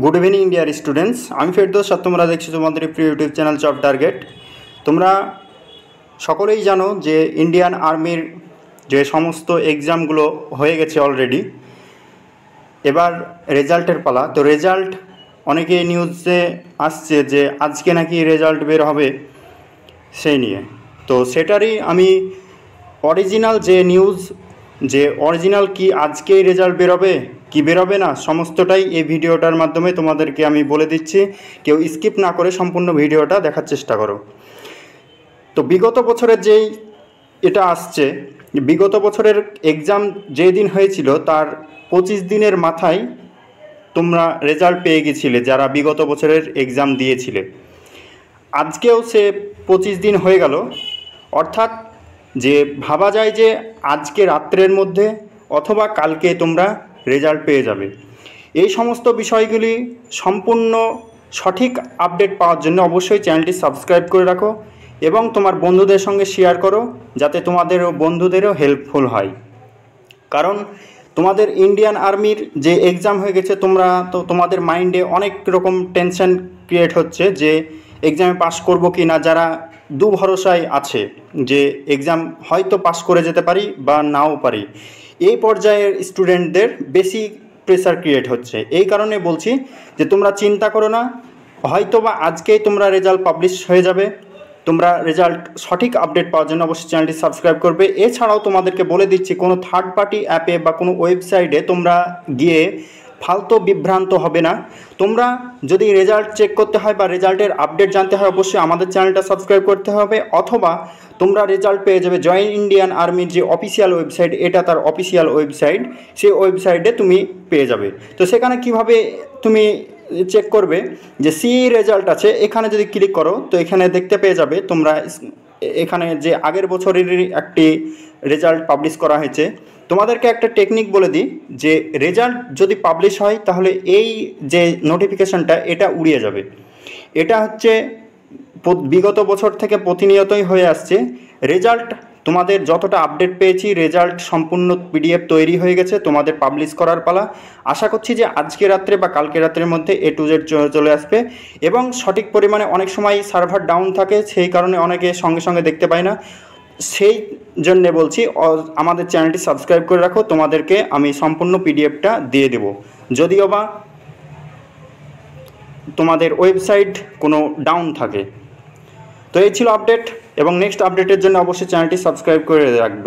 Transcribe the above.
Good evening dear students, আমি ফেরদৌস আর তোমরা দেখছো তোমাদের প্রিয় ইউটিউব চ্যানেল জব টার্গেট। তোমরা সকলেই জানো যে ইন্ডিয়ান আর্মির যে সমস্ত এক্সামগুলো হয়ে গেছে অলরেডি, এবার রেজাল্টের পালা। তো রেজাল্ট অনেকে নিউজে আসছে যে আজকে নাকি রেজাল্ট বের হবে সেই নিয়ে। তো সেটারই আমি অরিজিনাল যে নিউজ, যে অরিজিনাল কি আজকেই রেজাল্ট বেরোবে কি বেরোবে না, সমস্তটাই এই ভিডিওটার মাধ্যমে তোমাদেরকে আমি বলে দিচ্ছি। কেউ স্কিপ না করে সম্পূর্ণ ভিডিওটা দেখার চেষ্টা করো। তো বিগত বছরের যেই এটা আসছে, বিগত বছরের এক্সাম যেদিন হয়েছিল তার 25 দিনের মাথায় তোমরা রেজাল্ট পেয়ে গেছিলে যারা বিগত বছরের এক্সাম দিয়েছিলে। আজকেও সে 25 দিন হয়ে গেল, অর্থাৎ যে ভাবা যায় যে আজকে রাত্রের মধ্যে অথবা কালকে তোমরা রেজাল্ট পেয়ে যাবে। এই সমস্ত বিষয়গুলি সম্পূর্ণ সঠিক আপডেট পাওয়ার জন্য অবশ্যই চ্যানেলটি সাবস্ক্রাইব করে রাখো এবং তোমার বন্ধুদের সঙ্গে শেয়ার করো, যাতে তোমাদের বন্ধুদেরও হেল্পফুল হয়। কারণ তোমাদের ইন্ডিয়ান আর্মির যে এক্সাম হয়ে গেছে, তোমরা তো তোমাদের মাইন্ডে অনেক রকম টেনশন ক্রিয়েট হচ্ছে যে এক্সামে পাস করব কি না। যারা দুভরসায় আছে যে এক্সাম হয়তো পাস করে যেতে পারি বা নাও পারি, এই পর্যায়ের স্টুডেন্টদের বেশি প্রেসার ক্রিয়েট হচ্ছে। এই কারণে বলছি যে তোমরা চিন্তা করো না, হয়তো বা আজকেই তোমরা রেজাল্ট পাবলিশ হয়ে যাবে। তোমরা রেজাল্ট সঠিক আপডেট পাওয়ার জন্য অবশ্যই চ্যানেলটি সাবস্ক্রাইব করবে। এছাড়াও তোমাদেরকে বলে দিচ্ছি, কোনো থার্ড পার্টি অ্যাপে বা কোনো ওয়েবসাইটে তোমরা গিয়ে ফালতু বিভ্রান্ত হবে না। তোমরা যদি রেজাল্ট চেক করতে হয় বা রেজাল্টের আপডেট জানতে হয়, অবশ্যই আমাদের চ্যানেলটা সাবস্ক্রাইব করতে হবে, অথবা তোমরা রেজাল্ট পেয়ে যাবে জয়েন ইন্ডিয়ান আর্মির যে অফিসিয়াল ওয়েবসাইট, এটা তার অফিসিয়াল ওয়েবসাইট, সেই ওয়েবসাইটে তুমি পেয়ে যাবে। তো সেখানে কিভাবে তুমি চেক করবে যে সি রেজাল্ট আছে, এখানে যদি ক্লিক করো তো এখানে দেখতে পেয়ে যাবে তোমরা এখানে যে আগের বছরেরই একটি রেজাল্ট পাবলিশ করা হয়েছে। তোমাদেরকে একটা টেকনিক বলে দিই যে রেজাল্ট যদি পাবলিশ হয় তাহলে এই যে নোটিফিকেশানটা এটা উড়িয়ে যাবে। এটা হচ্ছে বিগত বছর থেকে প্রতিনিয়তই হয়ে আসছে। রেজাল্ট তোমাদের যতটা আপডেট পেয়েছি, রেজাল্ট সম্পূর্ণ পিডিএফ তৈরি হয়ে গেছে, তোমাদের পাবলিশ করার পালা। আশা করছি যে আজকে রাত্রে বা কালকে রাত্রের মধ্যে A to Z চলে আসবে এবং সঠিক পরিমাণে। অনেক সময় সার্ভার ডাউন থাকে, সেই কারণে অনেকে সঙ্গে সঙ্গে দেখতে পায় না। সেই জন্যে বলছি আমাদের চ্যানেলটি সাবস্ক্রাইব করে রাখো, তোমাদেরকে আমি সম্পূর্ণ পিডিএফটা দিয়ে দেব, যদিও বা তোমাদের ওয়েবসাইট কোনো ডাউন থাকে। তো এই ছিল আপডেট, এবং নেক্সট আপডেটের জন্য অবশ্যই চ্যানেলটি সাবস্ক্রাইব করে রাখবে।